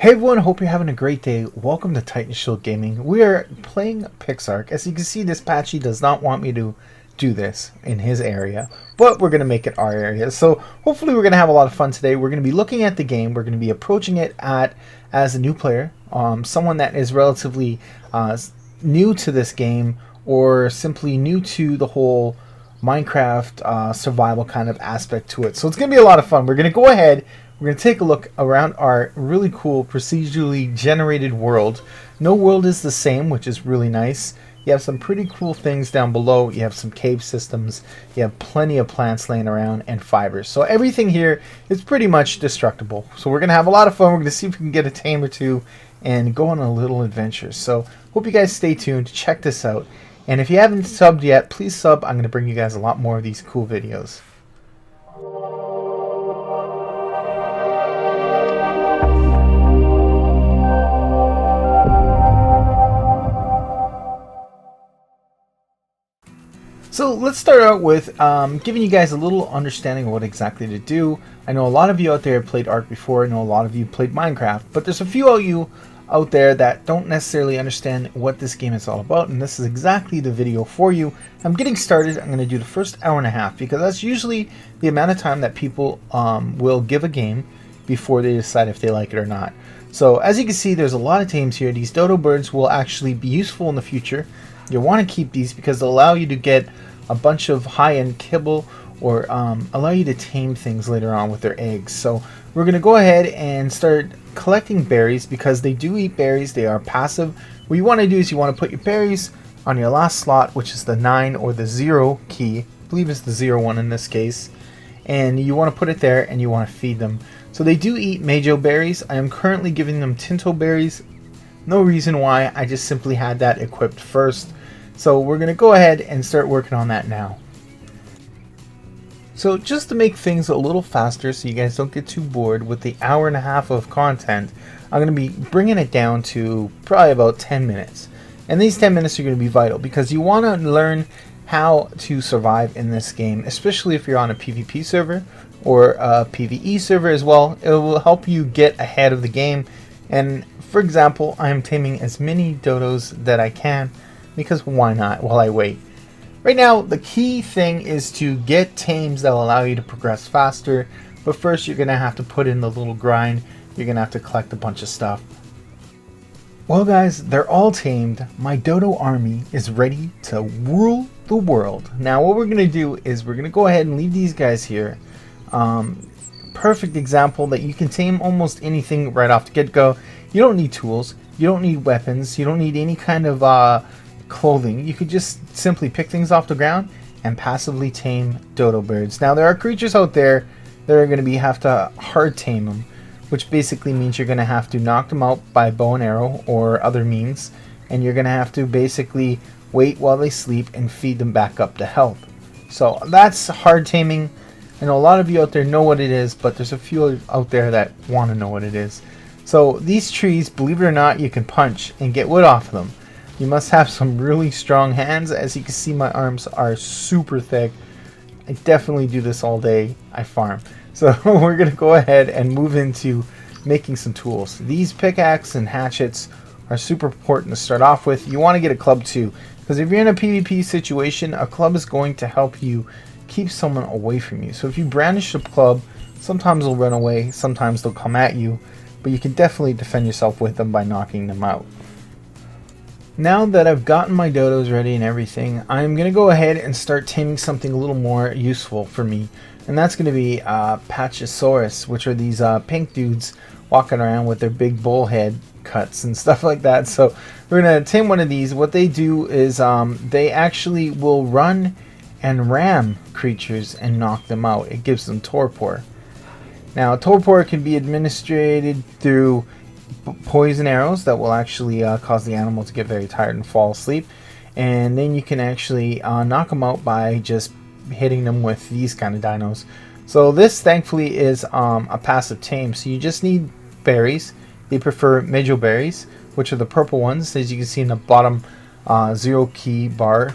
Hey everyone, hope you're having a great day. Welcome to Titanshield Gaming. We are playing PixArk. As you can see, this patchy does not want me to do this in his area, but we're going to make it our area. So hopefully we're going to have a lot of fun today. We're going to be looking at the game. We're going to be approaching it as a new player, someone that is relatively new to this game or simply new to the whole Minecraft survival kind of aspect to it. So it's going to be a lot of fun. We're going to go ahead. We're going to take a look around our really cool procedurally generated world. No world is the same, which is really nice. You have some pretty cool things down below. You have some cave systems. You have plenty of plants laying around and fibers. So everything here is pretty much destructible. So we're going to have a lot of fun. We're going to see if we can get a tame or two and go on a little adventure. So hope you guys stay tuned. Check this out. And if you haven't subbed yet, please sub. I'm going to bring you guys a lot more of these cool videos. So let's start out with giving you guys a little understanding of what exactly to do. I know a lot of you out there have played Ark before. I know a lot of you played Minecraft, but there's a few of you out there that don't necessarily understand what this game is all about, and this is exactly the video for you. I'm getting started. I'm going to do the first hour and a half because that's usually the amount of time that people will give a game before they decide if they like it or not. So as you can see, there's a lot of tames here. These dodo birds will actually be useful in the future. You'll want to keep these because they'll allow you to get a bunch of high-end kibble or allow you to tame things later on with their eggs. So we're going to go ahead and start collecting berries because they do eat berries. They are passive. What you want to do is you want to put your berries on your last slot, which is the 9 or the 0 key. I believe it's the 0 one in this case. And you want to put it there and you want to feed them. So they do eat majo berries. I am currently giving them tinto berries. No reason why, I just simply had that equipped first. So we're going to go ahead and start working on that now. So just to make things a little faster so you guys don't get too bored with the hour and a half of content, I'm going to be bringing it down to probably about 10 minutes. And these 10 minutes are going to be vital because you want to learn how to survive in this game, especially if you're on a PvP server or a PvE server as well. It will help you get ahead of the game. And for example, I am taming as many dodos that I can because why not while I wait. Right now, the key thing is to get tames that will allow you to progress faster. But first, you're going to have to put in the little grind. You're going to have to collect a bunch of stuff. Well guys, they're all tamed. My dodo army is ready to rule the world. Now what we're going to do is we're going to go ahead and leave these guys here. Perfect example that you can tame almost anything right off the get-go. You don't need tools. You don't need weapons. You don't need any kind of clothing. You could just simply pick things off the ground and passively tame dodo birds. Now there are creatures out there that are going to have to hard tame them, which basically means you're going to have to knock them out by bow and arrow or other means, and you're going to have to basically wait while they sleep and feed them back up to health. So that's hard taming. I know a lot of you out there know what it is, but there's a few out there that want to know what it is. So these trees, believe it or not, you can punch and get wood off of them. You must have some really strong hands. As you can see, my arms are super thick. I definitely do this all day. I farm. So we're going to go ahead and move into making some tools. These pickaxe and hatchets are super important to start off with. You want to get a club too, because if you're in a PvP situation, a club is going to help you keep someone away from you. So if you brandish a club, sometimes they'll run away, sometimes they'll come at you, but you can definitely defend yourself with them by knocking them out. Now that I've gotten my dodos ready and everything, I'm going to go ahead and start taming something a little more useful for me. And that's going to be Pachysaurus, which are these pink dudes walking around with their big bull head cuts and stuff like that. So we're going to tame one of these. What they do is they actually will run and ram creatures and knock them out. It gives them torpor. Now torpor can be administered through poison arrows that will actually cause the animal to get very tired and fall asleep, and then you can actually knock them out by just hitting them with these kind of dinos. So this thankfully is a passive tame, so you just need berries. They prefer majo berries, which are the purple ones, as you can see in the bottom 0 key bar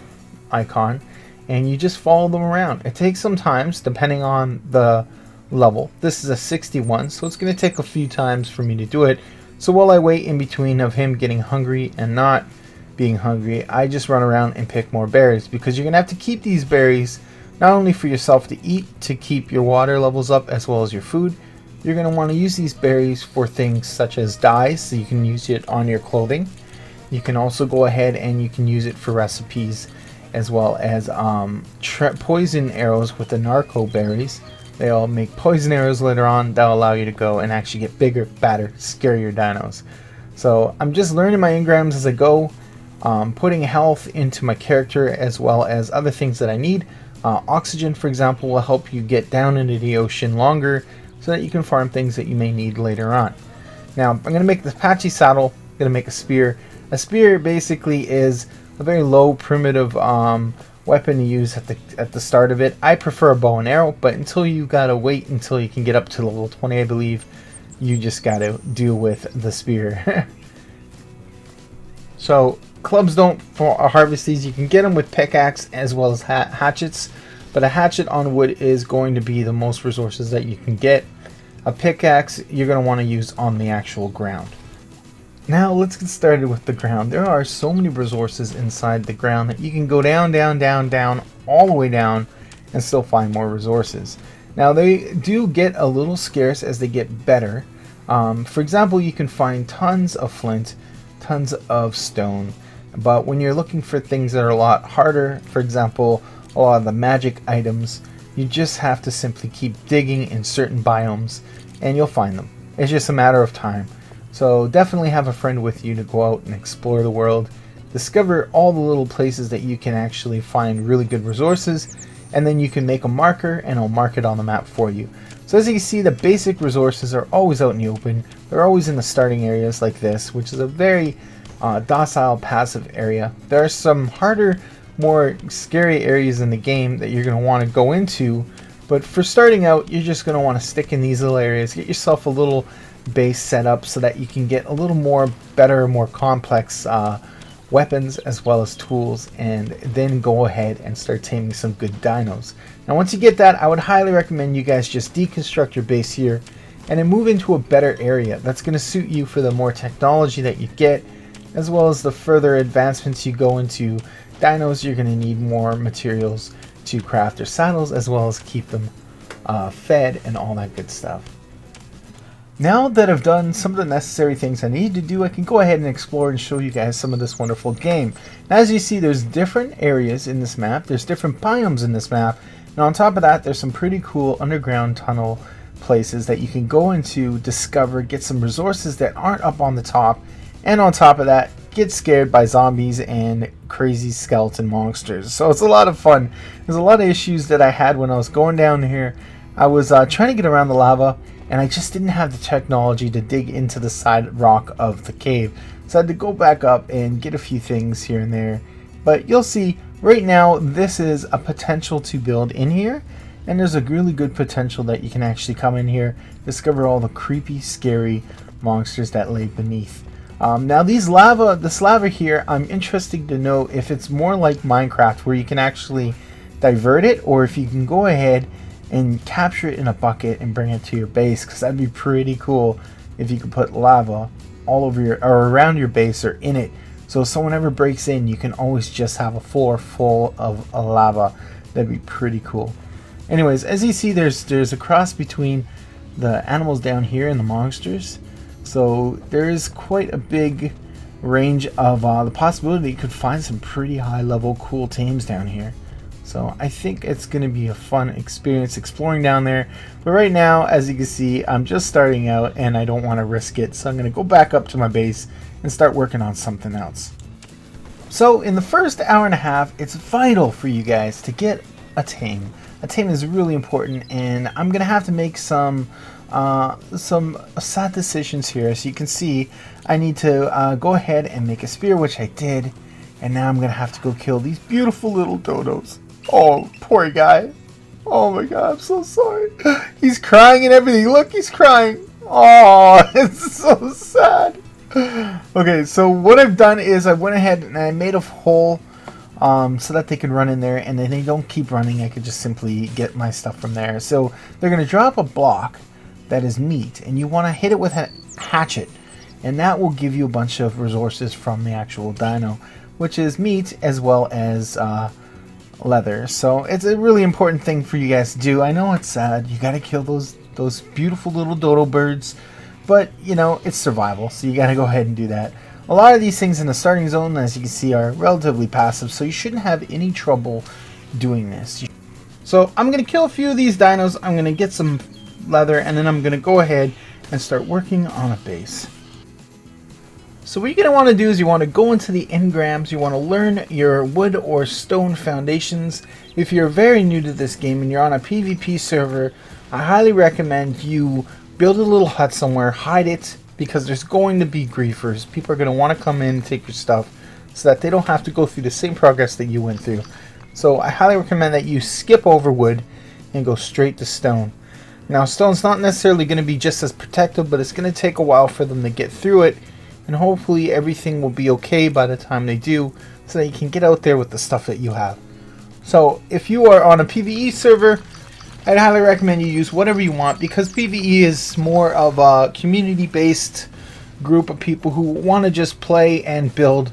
icon, and you just follow them around. It takes some time depending on the level. This is a 61, so it's going to take a few times for me to do it. So while I wait in between of him getting hungry and not being hungry, I just run around and pick more berries, because you're going to have to keep these berries not only for yourself to eat to keep your water levels up as well as your food. You're going to want to use these berries for things such as dyes, so you can use it on your clothing. You can also go ahead and you can use it for recipes, as well as poison arrows with the narco berries. They all make poison arrows later on that will allow you to go and actually get bigger, badder, scarier dinos. So I'm just learning my engrams as I go, putting health into my character as well as other things that I need. Oxygen, for example, will help you get down into the ocean longer so that you can farm things that you may need later on. Now, I'm going to make the Apache saddle. I'm going to make a spear. A spear basically is a very low, primitive weapon to use at the start of it. I prefer a bow and arrow, but until you gotta wait until you can get up to level 20, I believe, you just gotta deal with the spear. So clubs don't harvest these. You can get them with pickaxe as well as hatchets, but a hatchet on wood is going to be the most resources that you can get. A pickaxe you're going to want to use on the actual ground. Now let's get started with the ground. There are so many resources inside the ground that you can go down, down, down, down, all the way down and still find more resources. Now they do get a little scarce as they get better. For example, you can find tons of flint, tons of stone, but when you're looking for things that are a lot harder, for example, a lot of the magic items, you just have to simply keep digging in certain biomes and you'll find them. It's just a matter of time. So definitely have a friend with you to go out and explore the world, discover all the little places that you can actually find really good resources, and then you can make a marker and it'll mark it on the map for you. So as you can see, the basic resources are always out in the open. They're always in the starting areas like this, which is a very docile, passive area. There are some harder, more scary areas in the game that you're going to want to go into, but for starting out, you're just going to want to stick in these little areas, get yourself a little base set up so that you can get a little more better, more complex weapons as well as tools, and then go ahead and start taming some good dinos. Now once you get that, I would highly recommend you guys just deconstruct your base here and then move into a better area that's going to suit you for the more technology that you get, as well as the further advancements you go into dinos. You're going to need more materials to craft their saddles as well as keep them fed and all that good stuff. Now that I've done some of the necessary things I need to do, I can go ahead and explore and show you guys some of this wonderful game. Now, as you see, there's different areas in this map, there's different biomes in this map, and on top of that, there's some pretty cool underground tunnel places that you can go into, discover, get some resources that aren't up on the top, and on top of that, get scared by zombies and crazy skeleton monsters. So it's a lot of fun. There's a lot of issues that I had when I was going down here. I was trying to get around the lava, and I just didn't have the technology to dig into the side rock of the cave. So I had to go back up and get a few things here and there. But you'll see, right now, this is a potential to build in here. And there's a really good potential that you can actually come in here, discover all the creepy, scary monsters that lay beneath. Now this lava here, I'm interested to know if it's more like Minecraft, where you can actually divert it, or if you can go ahead and capture it in a bucket and bring it to your base, because that'd be pretty cool if you could put lava all over your or around your base or in it, so if someone ever breaks in, you can always just have a floor full of lava. That'd be pretty cool. Anyways, as you see, there's a cross between the animals down here and the monsters, so there is quite a big range of the possibility you could find some pretty high level cool tames down here. So I think it's going to be a fun experience exploring down there. But right now, as you can see, I'm just starting out and I don't want to risk it. So I'm going to go back up to my base and start working on something else. So in the first hour and a half, it's vital for you guys to get a tame. A tame is really important, and I'm going to have to make some sad decisions here. As you can see, I need to go ahead and make a spear, which I did. And now I'm going to have to go kill these beautiful little dodos. Oh, poor guy. Oh my god, I'm so sorry. He's crying and everything. Look, he's crying. Oh, it's so sad. Okay, so what I've done is I went ahead and I made a hole so that they can run in there, and then they don't keep running. I could just simply get my stuff from there. So they're going to drop a block that is meat, and you want to hit it with a hatchet. and that will give you a bunch of resources from the actual dino, which is meat as well as leather. So it's a really important thing for you guys to do. I know it's sad, you gotta kill those beautiful little dodo birds, but you know, it's survival, so you gotta go ahead and do that. A lot of these things in the starting zone, as you can see, are relatively passive, so you shouldn't have any trouble doing this. So I'm gonna kill a few of these dinos, I'm gonna get some leather, and then I'm gonna go ahead and start working on a base. So what you're going to want to do is you want to go into the engrams, you want to learn your wood or stone foundations. If you're very new to this game and you're on a PvP server, I highly recommend you build a little hut somewhere, hide it, because there's going to be griefers. People are going to want to come in and take your stuff so that they don't have to go through the same progress that you went through. So I highly recommend that you skip over wood and go straight to stone. Now stone's not necessarily going to be just as protective, but it's going to take a while for them to get through it. And hopefully everything will be okay by the time they do, so that you can get out there with the stuff that you have. So if you are on a PvE server, I'd highly recommend you use whatever you want, because PvE is more of a community-based group of people who want to just play and build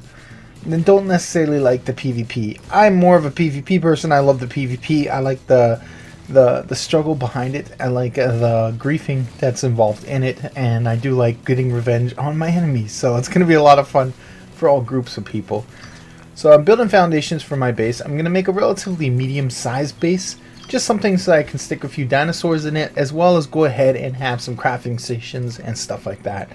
and don't necessarily like the PvP. I'm more of a PvP person. I love the PvP. I like the struggle behind it. I like the griefing that's involved in it, and I do like getting revenge on my enemies, so it's going to be a lot of fun for all groups of people. So I'm building foundations for my base. I'm going to make a relatively medium-sized base, just something so I can stick a few dinosaurs in it, as well as go ahead and have some crafting stations and stuff like that.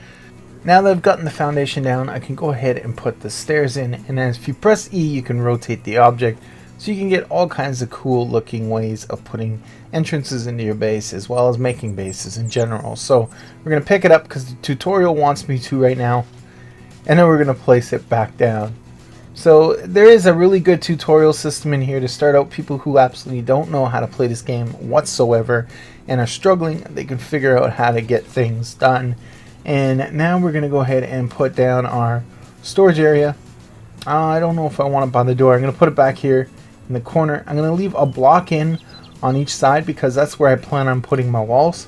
Now that I've gotten the foundation down, I can go ahead and put the stairs in, and as if you press E, you can rotate the object. So you can get all kinds of cool looking ways of putting entrances into your base, as well as making bases in general. So we're going to pick it up because the tutorial wants me to right now, and then we're going to place it back down. So there is a really good tutorial system in here to start out people who absolutely don't know how to play this game whatsoever and are struggling. They can figure out how to get things done. And now we're going to go ahead and put down our storage area. I don't know if I want it by the door. I'm going to put it back here in the corner. I'm going to leave a block in on each side because that's where I plan on putting my walls.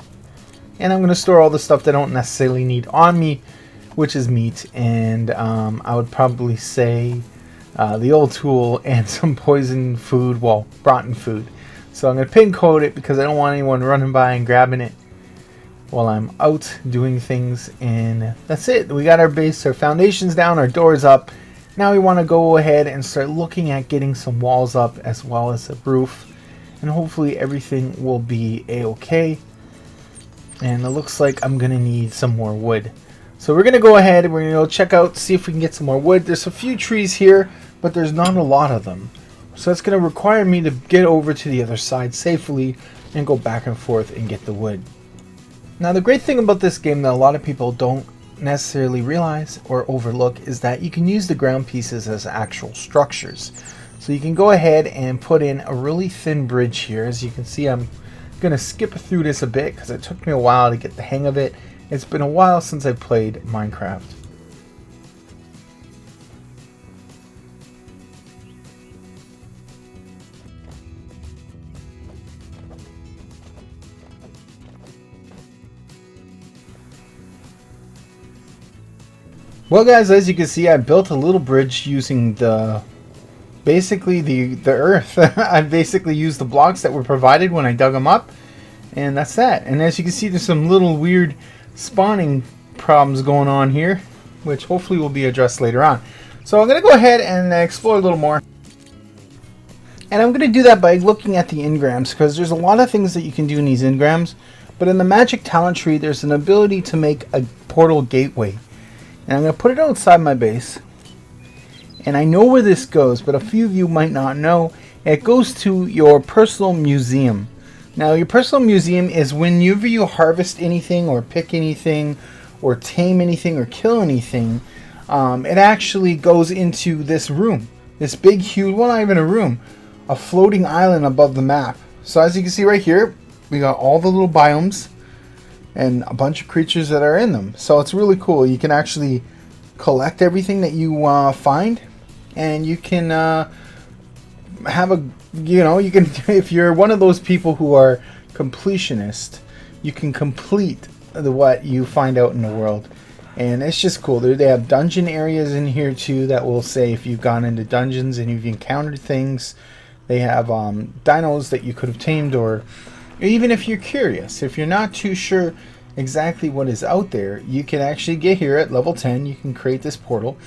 And I'm going to store all the stuff that I don't necessarily need on me, which is meat, and I would probably say the old tool and some poison food, well, rotten food. So I'm going to pin code it because I don't want anyone running by and grabbing it while I'm out doing things. And that's it. We got our base, our foundations down, our doors up. Now we want to go ahead and start looking at getting some walls up as well as a roof, and hopefully everything will be a-okay. And it looks like I'm gonna need some more wood, so we're gonna go ahead and we're gonna go check out, see if we can get some more wood. There's a few trees here, but there's not a lot of them, so it's gonna require me to get over to the other side safely and go back and forth and get the wood. Now the great thing about this game that a lot of people don't necessarily realize or overlook is that you can use the ground pieces as actual structures. So you can go ahead and put in a really thin bridge here. As you can see, I'm going to skip through this a bit because it took me a while to get the hang of it. It's been a while since I played Minecraft. Well guys, as you can see, I built a little bridge using basically the earth. I basically used the blocks that were provided when I dug them up, and that's that. And as you can see, there's some little weird spawning problems going on here, which hopefully will be addressed later on. So I'm going to go ahead and explore a little more. And I'm going to do that by looking at the engrams, because there's a lot of things that you can do in these engrams. But in the magic talent tree, there's an ability to make a portal gateway. And I'm going to put it outside my base. And I know where this goes, but a few of you might not know. It goes to your personal museum. Now, your personal museum is whenever you harvest anything or pick anything or tame anything or kill anything, it actually goes into this room. This big, huge, well, not even a room, a floating island above the map. So as you can see right here, we got all the little biomes and a bunch of creatures that are in them. So it's really cool. You can actually collect everything that you find, and you can have a, you can, if you're one of those people who are completionist, you can complete what you find out in the world. And it's just cool. They have dungeon areas in here too that will say if you've gone into dungeons and you've encountered things. They have dinos that you could have tamed, or even if you're curious, if you're not too sure exactly what is out there, you can actually get here at level 10. You can create this portal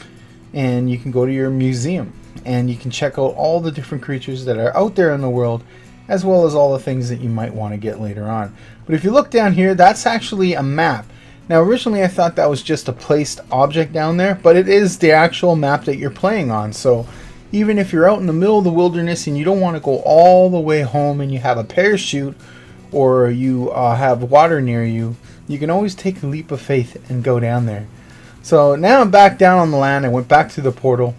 and you can go to your museum and you can check out all the different creatures that are out there in the world, as well as all the things that you might want to get later on. But if you look down here, that's actually a map. Now originally I thought that was just a placed object down there, but it is the actual map that you're playing on. So even if you're out in the middle of the wilderness and you don't want to go all the way home and you have a parachute or you have water near you, you can always take a leap of faith and go down there. So now I'm back down on the land. I went back to the portal.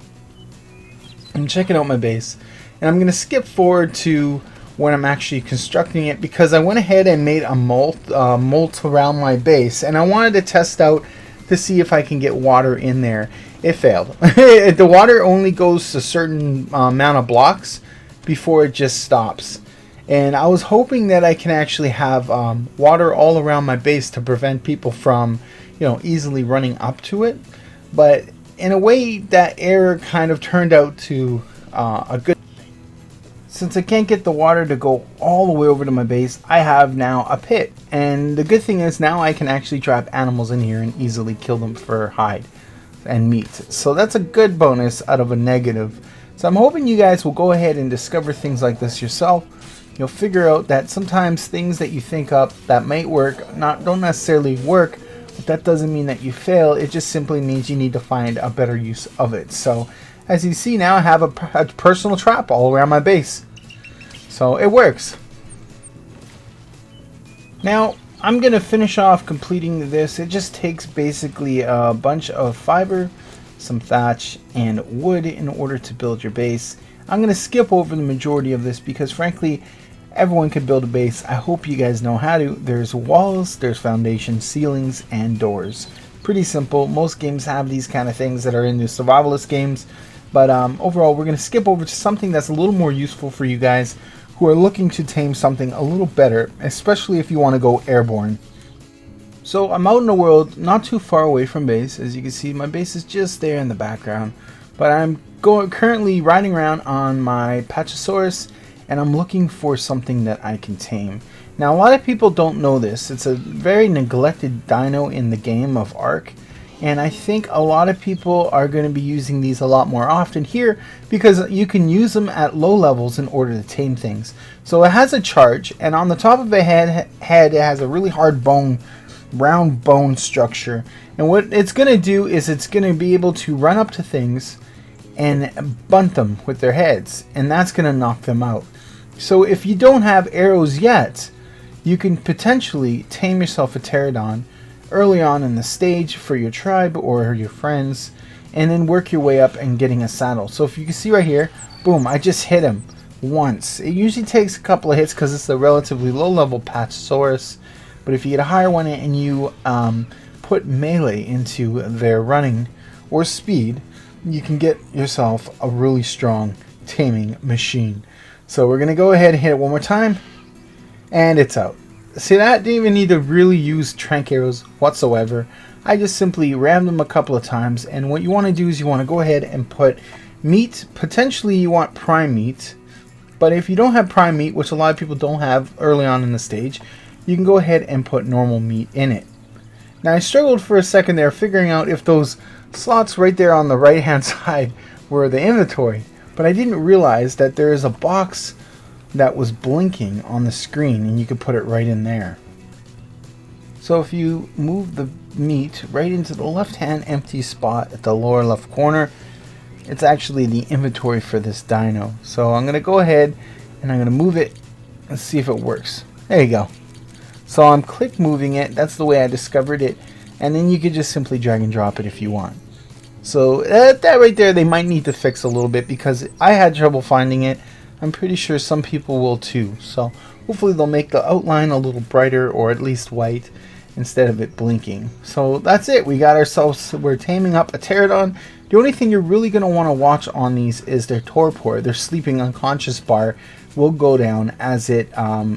I'm checking out my base, and I'm going to skip forward to when I'm actually constructing it, because I went ahead and made a molt around my base, and I wanted to test out to see if I can get water in there. It failed. The water only goes to a certain amount of blocks before it just stops. And I was hoping that I can actually have water all around my base to prevent people from, easily running up to it. But in a way, that error kind of turned out to a good. Since I can't get the water to go all the way over to my base, I have now a pit. And the good thing is now I can actually trap animals in here and easily kill them for hide and meat. So that's a good bonus out of a negative. So I'm hoping you guys will go ahead and discover things like this yourself. You'll figure out that sometimes things that you think up that might work don't necessarily work, but that doesn't mean that you fail. It just simply means you need to find a better use of it. So as you see now, I have a personal trap all around my base. So it works. Now I'm going to finish off completing this. It just takes basically a bunch of fiber, some thatch, and wood in order to build your base. I'm going to skip over the majority of this because frankly, everyone could build a base. I hope you guys know how to. There's walls, there's foundations, ceilings, and doors. Pretty simple. Most games have these kind of things that are in the survivalist games. But overall, we're going to skip over to something that's a little more useful for you guys who are looking to tame something a little better, especially if you want to go airborne. So I'm out in the world, not too far away from base. As you can see, my base is just there in the background. But I'm currently riding around on my Pachysaurus, and I'm looking for something that I can tame. Now, a lot of people don't know this. It's a very neglected dino in the game of Ark. And I think a lot of people are going to be using these a lot more often here because you can use them at low levels in order to tame things. So it has a charge, and on the top of the head it has a really hard bone, round bone structure. And what it's going to do is it's going to be able to run up to things and bunt them with their heads, and that's going to knock them out. So if you don't have arrows yet, you can potentially tame yourself a Pteranodon early on in the stage for your tribe or your friends, and then work your way up and getting a saddle. So if you can see right here, boom, I just hit him once. It usually takes a couple of hits because it's a relatively low level Pachysaurus, but if you get a higher one and you put melee into their running or speed, you can get yourself a really strong taming machine. So we're going to go ahead and hit it one more time, and it's out. See, that didn't even need to really use trank arrows whatsoever. I just simply rammed them a couple of times, and what you want to do is you want to go ahead and put meat. Potentially you want prime meat, but if you don't have prime meat, which a lot of people don't have early on in the stage, you can go ahead and put normal meat in it. Now I struggled for a second there figuring out if those slots right there on the right hand side were the inventory, but I didn't realize that there is a box that was blinking on the screen and you could put it right in there. So if you move the meat right into the left hand empty spot at the lower left corner, it's actually the inventory for this dino. So I'm going to go ahead and I'm going to move it and see if it works. There you go. So I'm click moving it. That's the way I discovered it, and then you could just simply drag and drop it if you want. So that right there they might need to fix a little bit because I had trouble finding it. I'm pretty sure some people will too. So hopefully they'll make the outline a little brighter, or at least white, instead of it blinking. So that's it. We're taming up a Pteranodon. The only thing you're really going to want to watch on these is their torpor. Their sleeping unconscious bar will go down as it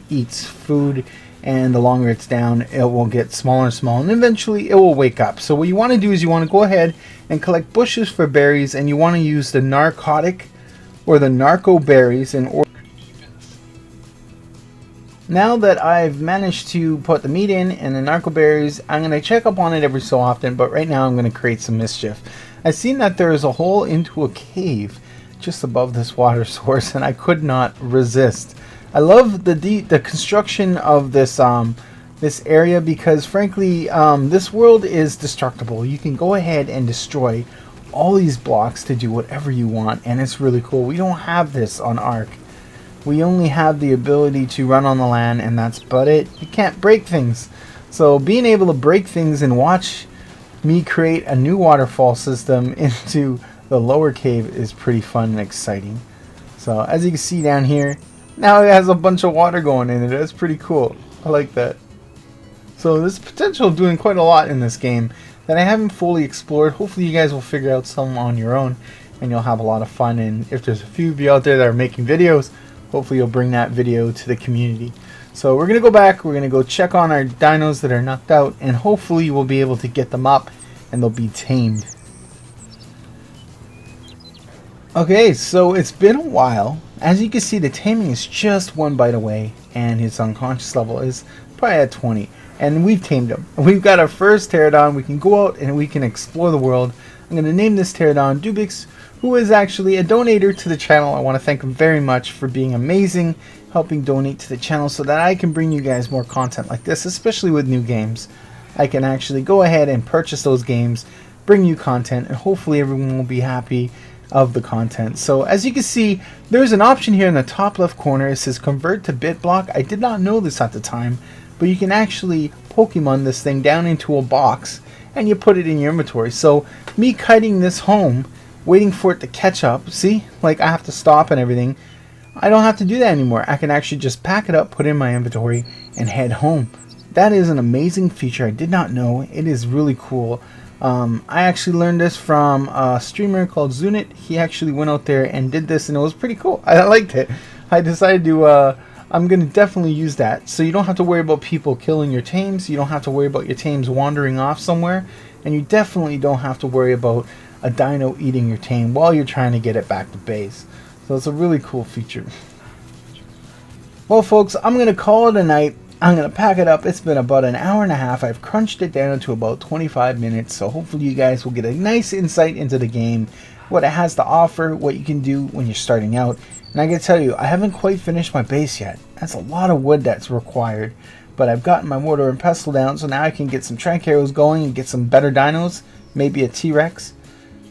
eats food and the longer it's down, it will get smaller and smaller, and eventually it will wake up. So what you want to do is you want to go ahead and collect bushes for berries, and you want to use the narcotic or the narco berries in order. Now that I've managed to put the meat in and the narco berries, I'm going to check up on it every so often, but right now I'm going to create some mischief. I've seen that there is a hole into a cave just above this water source, and I could not resist. I love the construction of this this area, because frankly this world is destructible. You can go ahead and destroy all these blocks to do whatever you want, and it's really cool. We don't have this on Ark. We only have the ability to run on the land, and that's about it. You can't break things. So being able to break things and watch me create a new waterfall system into the lower cave is pretty fun and exciting. So as you can see down here, now it has a bunch of water going in it. That's pretty cool. I like that. So there's potential of doing quite a lot in this game that I haven't fully explored. Hopefully you guys will figure out some on your own, and you'll have a lot of fun. And if there's a few of you out there that are making videos, hopefully you'll bring that video to the community. So we're going to go back, we're going to go check on our dinos that are knocked out, and hopefully we'll be able to get them up and they'll be tamed. Okay, so it's been a while. As you can see, the taming is just one bite away, and his unconscious level is probably at 20. And we've tamed him. We've got our first Pteranodon. We can go out and we can explore the world. I'm going to name this Pteranodon Dubix, who is actually a donator to the channel. I want to thank him very much for being amazing, helping donate to the channel so that I can bring you guys more content like this, especially with new games. I can actually go ahead and purchase those games, bring you content, and hopefully everyone will be happy of the content. So as you can see, there's an option here in the top left corner. It says convert to bit block. I did not know this at the time, but you can actually Pokemon this thing down into a box and you put it in your inventory. So me kiting this home, waiting for it to catch up, see, like I have to stop and everything, I don't have to do that anymore. I can actually just pack it up, put it in my inventory, and head home. That is an amazing feature. I did not know. It is really cool. I actually learned this from a streamer called Zunit. He actually went out there and did this, and it was pretty cool. I liked it. I decided to I'm going to definitely use that. So you don't have to worry about people killing your tames. You don't have to worry about your tames wandering off somewhere. And you definitely don't have to worry about a dino eating your tame while you're trying to get it back to base. So it's a really cool feature. Well folks, I'm going to call it a night. I'm going to pack it up. It's been about an hour and a half. I've crunched it down to about 25 minutes. So hopefully you guys will get a nice insight into the game, what it has to offer, what you can do when you're starting out. And I can tell you, I haven't quite finished my base yet. That's a lot of wood that's required. But I've gotten my mortar and pestle down, so now I can get some Trancaros going and get some better dinos, maybe a T-Rex.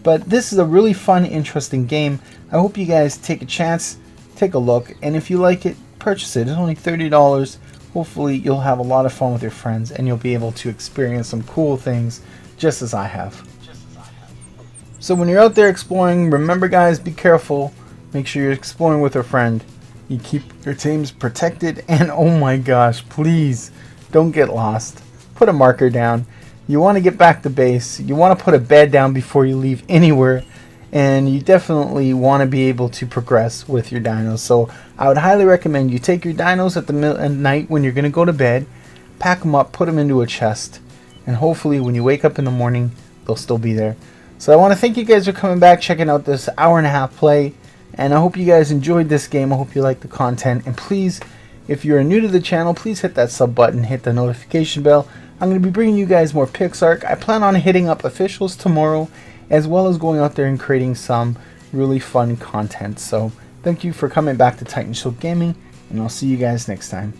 But this is a really fun, interesting game. I hope you guys take a chance, take a look, and if you like it, purchase it. It's only $30. Hopefully you'll have a lot of fun with your friends and you'll be able to experience some cool things just as I have. So when you're out there exploring, remember guys, be careful. Make sure you're exploring with a friend. You keep your tames protected, and oh my gosh, please don't get lost. Put a marker down. You want to get back to base. You want to put a bed down before you leave anywhere. And you definitely want to be able to progress with your dinos. So I would highly recommend you take your dinos at night when you're going to go to bed, pack them up, put them into a chest, and hopefully when you wake up in the morning, they'll still be there. So I want to thank you guys for coming back, checking out this hour-and-a-half play, and I hope you guys enjoyed this game. I hope you liked the content, and please, if you're new to the channel, please hit that sub button, hit the notification bell. I'm going to be bringing you guys more PixArk. I plan on hitting up officials tomorrow, as well as going out there and creating some really fun content. So thank you for coming back to Titanshield Gaming, and I'll see you guys next time.